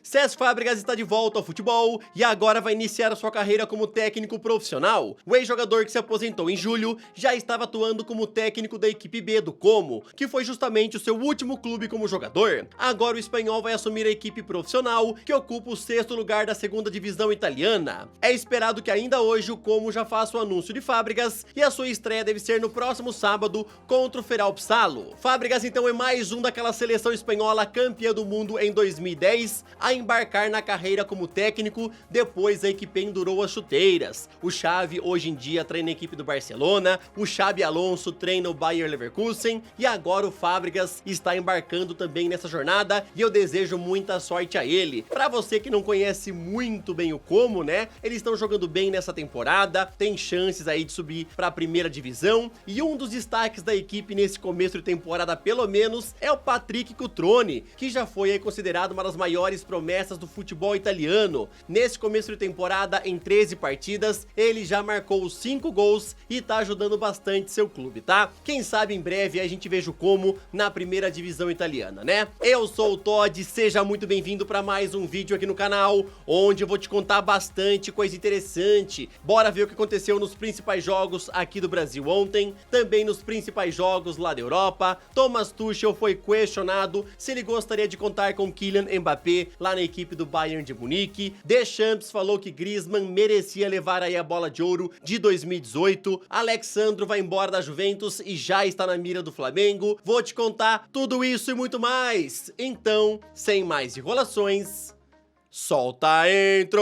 Cesc Fábregas está de volta ao futebol e agora vai iniciar a sua carreira como técnico profissional. O ex-jogador que se aposentou em julho já estava atuando como técnico da equipe B do Como, que foi justamente o seu último clube como jogador. Agora o espanhol vai assumir a equipe profissional, que ocupa o 6º lugar da 2ª divisão italiana. É esperado que ainda hoje o Como já faça o anúncio de Fábregas e a sua estreia deve ser no próximo sábado contra o Feral-Psalo. Fábregas então é mais um daquela seleção espanhola campeã do mundo em 2010 a embarcar na carreira como técnico depois aí que pendurou as chuteiras. O Xavi hoje em dia treina a equipe do Barcelona, o Xabi Alonso treina o Bayer Leverkusen e agora o Fábregas está embarcando também nessa jornada e eu desejo muita sorte a ele. Pra você que não conhece muito bem o Como, né, eles estão jogando bem nessa temporada, tem chances aí de subir pra 1ª divisão e um dos destaques da equipe nesse começo de temporada pelo menos é o Patrick Cutrone, que já foi aí considerado uma das maiores promessas do futebol italiano. Nesse começo de temporada, em 13 partidas, ele já marcou 5 gols e tá ajudando bastante seu clube, tá? Quem sabe em breve a gente veja o Como na 1ª divisão italiana, né? Eu sou o Todd, seja muito bem-vindo para mais um vídeo aqui no canal, onde eu vou te contar bastante coisa interessante. Bora ver o que aconteceu nos principais jogos aqui do Brasil ontem, também nos principais jogos lá da Europa. Thomas Tuchel foi questionado se ele gostaria de contar com Kylian Mbappé lá na equipe do Bayern de Munique. Deschamps falou que Griezmann merecia levar aí a bola de ouro de 2018. Alex Sandro vai embora da Juventus e já está na mira do Flamengo. Vou te contar tudo isso e muito mais. Então, sem mais enrolações, solta a intro!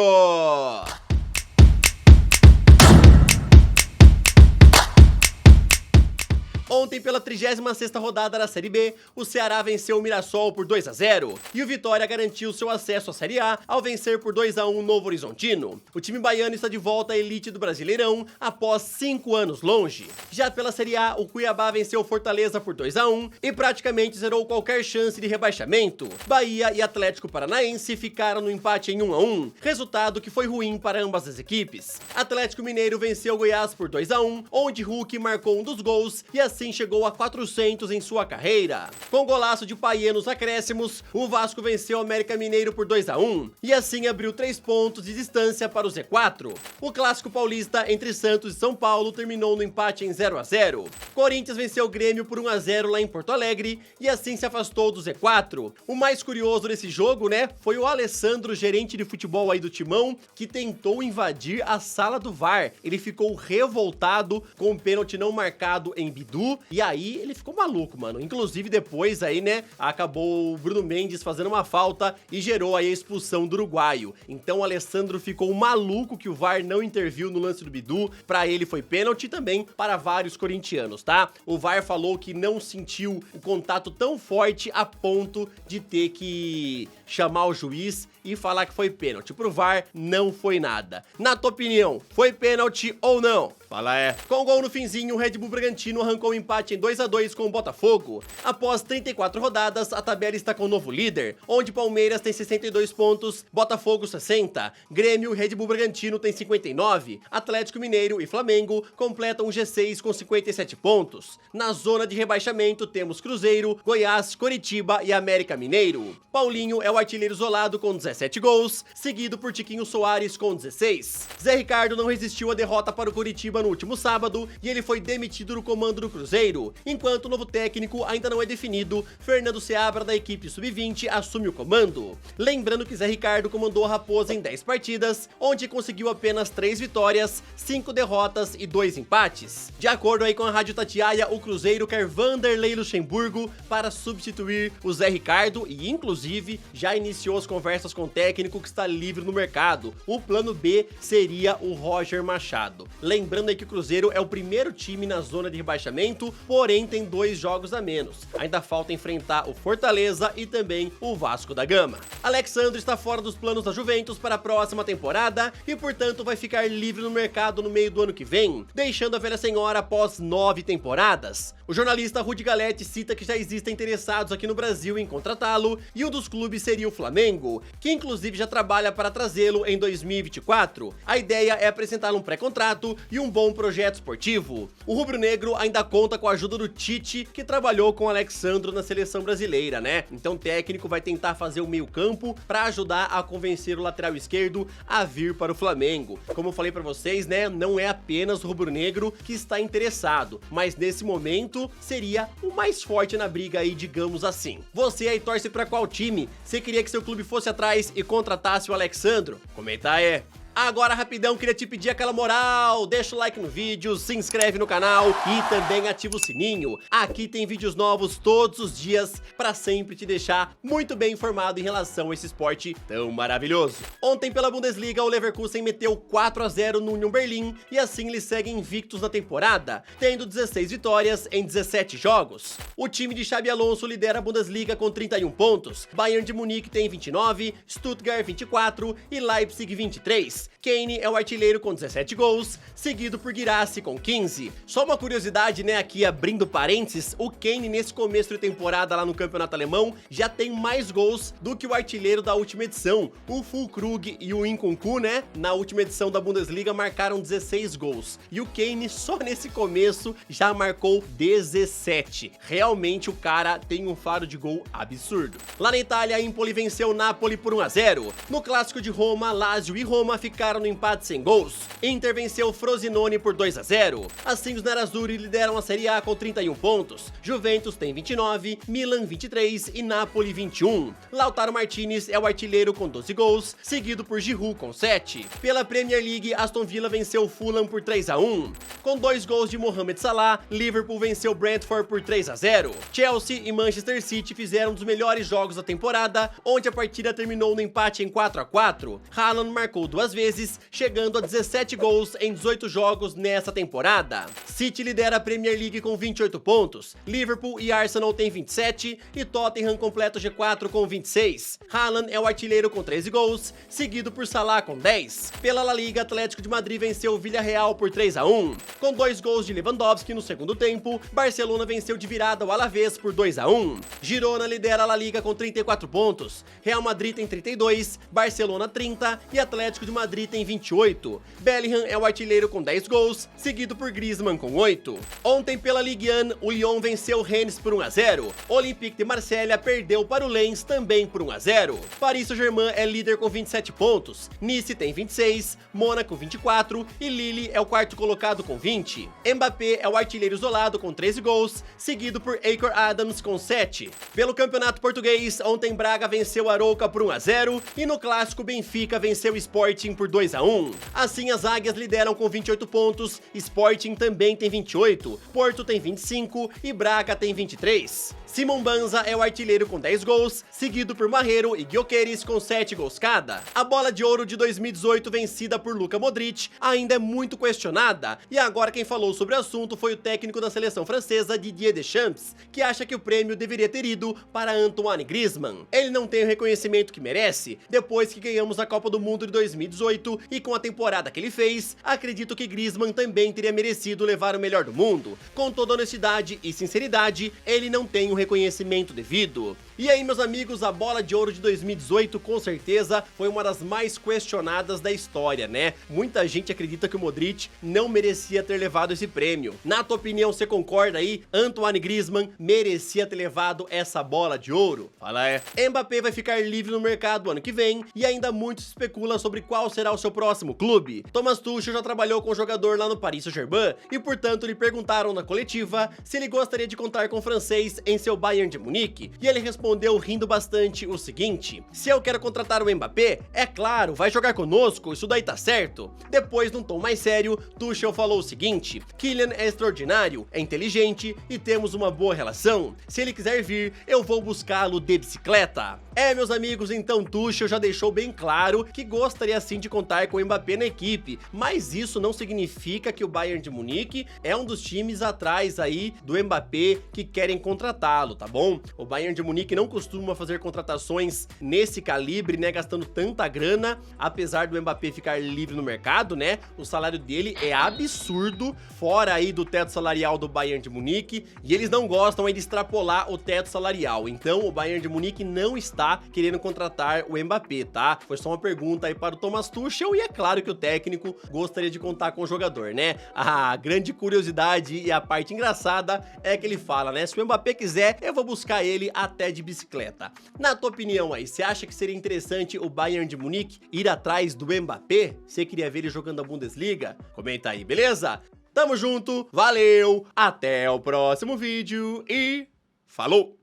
Ontem, pela 36ª rodada da Série B, o Ceará venceu o Mirassol por 2-0 e o Vitória garantiu seu acesso à Série A ao vencer por 2-1 o Novo Horizontino. O time baiano está de volta à elite do Brasileirão após 5 anos longe. Já pela Série A, o Cuiabá venceu o Fortaleza por 2-1 e praticamente zerou qualquer chance de rebaixamento. Bahia e Atlético Paranaense ficaram no empate em 1-1, resultado que foi ruim para ambas as equipes. Atlético Mineiro venceu o Goiás por 2-1, onde Hulk marcou um dos gols e assim chegou a 400 em sua carreira. Com golaço de Payet nos acréscimos, o Vasco venceu o América Mineiro por 2-1 e assim abriu 3 pontos de distância para o Z4. O clássico paulista entre Santos e São Paulo terminou no empate em 0-0. Corinthians venceu o Grêmio por 1-0 lá em Porto Alegre e assim se afastou do Z4. O mais curioso desse jogo, né, foi o Alessandro, gerente de futebol aí do Timão, que tentou invadir a sala do VAR. Ele ficou revoltado com o pênalti não marcado em Bidu. E aí ele ficou maluco, mano. Inclusive depois aí, né, acabou o Bruno Mendes fazendo uma falta e gerou aí a expulsão do uruguaio. Então o Alessandro ficou maluco que o VAR não interviu no lance do Bidu. Pra ele foi pênalti também para vários corintianos, tá? O VAR falou que não sentiu o contato tão forte a ponto de ter que chamar o juiz e falar que foi pênalti. Pro VAR não foi nada. Na tua opinião, foi pênalti ou não? Fala é. Com o gol no finzinho, o Red Bull Bragantino arrancou o empate em 2-2 com o Botafogo. Após 34 rodadas, a tabela está com o novo líder, onde Palmeiras tem 62 pontos, Botafogo 60, Grêmio e Red Bull Bragantino tem 59, Atlético Mineiro e Flamengo completam o G6 com 57 pontos. Na zona de rebaixamento temos Cruzeiro, Goiás, Coritiba e América Mineiro. Paulinho é o artilheiro isolado com 17 gols, seguido por Tiquinho Soares com 16. Zé Ricardo não resistiu à derrota para o Coritiba no último sábado e ele foi demitido do comando do Cruzeiro. Enquanto o novo técnico ainda não é definido, Fernando Seabra da equipe sub-20 assume o comando. Lembrando que Zé Ricardo comandou a Raposa em 10 partidas, onde conseguiu apenas 3 vitórias, 5 derrotas e 2 empates. De acordo aí com a Rádio Tatiaia, o Cruzeiro quer Vanderlei Luxemburgo para substituir o Zé Ricardo e inclusive já iniciou as conversas com o técnico que está livre no mercado. O plano B seria o Roger Machado. Lembrando aí que o Cruzeiro é o primeiro time na zona de rebaixamento, porém tem 2 jogos a menos. Ainda falta enfrentar o Fortaleza e também o Vasco da Gama. Alex Sandro está fora dos planos da Juventus para a próxima temporada e, portanto, vai ficar livre no mercado no meio do ano que vem, deixando a velha senhora após 9 temporadas. O jornalista Rudy Galetti cita que já existem interessados aqui no Brasil em contratá-lo e um dos clubes seria o Flamengo, que inclusive já trabalha para trazê-lo em 2024. A ideia é apresentá-lo um pré-contrato e um bom projeto esportivo. O rubro-negro ainda conta conta com a ajuda do Tite, que trabalhou com o Alex Sandro na seleção brasileira, né? Então o técnico vai tentar fazer o meio-campo para ajudar a convencer o lateral esquerdo a vir para o Flamengo. Como eu falei para vocês, né, não é apenas o rubro-negro que está interessado, mas nesse momento seria o mais forte na briga aí, digamos assim. Você aí torce para qual time? Você queria que seu clube fosse atrás e contratasse o Alex Sandro? Comenta aí. Agora, rapidão, queria te pedir aquela moral, deixa o like no vídeo, se inscreve no canal e também ativa o sininho. Aqui tem vídeos novos todos os dias pra sempre te deixar muito bem informado em relação a esse esporte tão maravilhoso. Ontem pela Bundesliga, o Leverkusen meteu 4-0 no Union Berlin e assim eles seguem invictos na temporada, tendo 16 vitórias em 17 jogos. O time de Xabi Alonso lidera a Bundesliga com 31 pontos, Bayern de Munique tem 29, Stuttgart 24 e Leipzig 23. Kane é o artilheiro com 17 gols, seguido por Guirassy com 15. Só uma curiosidade, né, aqui abrindo parênteses, o Kane nesse começo de temporada lá no campeonato alemão já tem mais gols do que o artilheiro da última edição. O Füllkrug e o Nkunku, né, na última edição da Bundesliga marcaram 16 gols. E o Kane só nesse começo já marcou 17. Realmente o cara tem um faro de gol absurdo. Lá na Itália, a Empoli venceu o Napoli por 1-0. No clássico de Roma, Lazio e Roma ficaram no empate sem gols. Inter venceu o Frosinone por 2-0. Assim, os nerazzurri lideram a Série A com 31 pontos. Juventus tem 29, Milan 23 e Napoli 21. Lautaro Martinez é o artilheiro com 12 gols, seguido por Giroud com 7. Pela Premier League, Aston Villa venceu o Fulham por 3-1. Com 2 gols de Mohamed Salah, Liverpool venceu o Brentford por 3-0. Chelsea e Manchester City fizeram um dos melhores jogos da temporada, onde a partida terminou no empate em 4-4. Haaland marcou 2 vezes, chegando a 17 gols em 18 jogos nessa temporada. City lidera a Premier League com 28 pontos, Liverpool e Arsenal têm 27 e Tottenham completa o G4 com 26. Haaland é o artilheiro com 13 gols, seguido por Salah com 10. Pela La Liga, Atlético de Madrid venceu o Villarreal por 3-1. Com 2 gols de Lewandowski no segundo tempo, Barcelona venceu de virada o Alavés por 2-1. Girona lidera a La Liga com 34 pontos, Real Madrid tem 32, Barcelona 30 e Atlético de Madrid tem 28. Bellingham é o artilheiro com 10 gols, seguido por Griezmann com 8. Ontem pela Ligue 1, o Lyon venceu o Rennes por 1-0. Olympique de Marselha perdeu para o Lens também por 1-0. Paris Saint-Germain é líder com 27 pontos, Nice tem 26, Mônaco 24 e Lille é o quarto colocado com 20. Mbappé é o artilheiro isolado com 13 gols, seguido por Akor Adams com 7. Pelo Campeonato Português, ontem Braga venceu Arouca por 1-0 e no clássico Benfica venceu o Sporting por 2-1. Assim, as Águias lideram com 28 pontos, Sporting também tem 28, Porto tem 25 e Braga tem 23. Simon Banza é o artilheiro com 10 gols, seguido por Marrero e Gyökeres com 7 gols cada. A bola de ouro de 2018 vencida por Luka Modric ainda é muito questionada, e agora quem falou sobre o assunto foi o técnico da seleção francesa Didier Deschamps, que acha que o prêmio deveria ter ido para Antoine Griezmann. Ele não tem o reconhecimento que merece, depois que ganhamos a Copa do Mundo de 2018 e com a temporada que ele fez, acredito que Griezmann também teria merecido levar o melhor do mundo. Com toda honestidade e sinceridade, ele não tem o reconhecimento devido. E aí, meus amigos, a bola de ouro de 2018 com certeza foi uma das mais questionadas da história, né? Muita gente acredita que o Modric não merecia ter levado esse prêmio. Na tua opinião, você concorda aí? Antoine Griezmann merecia ter levado essa bola de ouro? Fala é. Mbappé vai ficar livre no mercado ano que vem e ainda muito se especula sobre qual será o seu próximo clube. Thomas Tuchel já trabalhou com o jogador lá no Paris Saint-Germain e, portanto, lhe perguntaram na coletiva se ele gostaria de contar com o francês em seu Bayern de Munique, e ele respondeu rindo bastante o seguinte: se eu quero contratar o Mbappé, é claro, vai jogar conosco, isso daí tá certo. Depois, num tom mais sério, Tuchel falou o seguinte: Kylian é extraordinário, é inteligente e temos uma boa relação. Se ele quiser vir, eu vou buscá-lo de bicicleta. Meus amigos, então Tuchel já deixou bem claro que gostaria sim de contar com o Mbappé na equipe, mas isso não significa que o Bayern de Munique é um dos times atrás aí do Mbappé que querem contratá-lo, tá bom? O Bayern de Munique Munique não costuma fazer contratações nesse calibre, né, gastando tanta grana, apesar do Mbappé ficar livre no mercado, né? O salário dele é absurdo, fora aí do teto salarial do Bayern de Munique, e eles não gostam aí de extrapolar o teto salarial. Então, o Bayern de Munique não está querendo contratar o Mbappé, tá? Foi só uma pergunta aí para o Thomas Tuchel, e é claro que o técnico gostaria de contar com o jogador, né? A grande curiosidade e a parte engraçada é que ele fala, né? Se o Mbappé quiser, eu vou buscar ele até de bicicleta. Na tua opinião aí, você acha que seria interessante o Bayern de Munique ir atrás do Mbappé? Você queria ver ele jogando a Bundesliga? Comenta aí, beleza? Tamo junto, valeu, até o próximo vídeo e falou!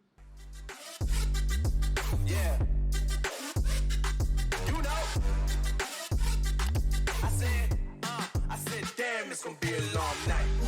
It's gonna be a long night.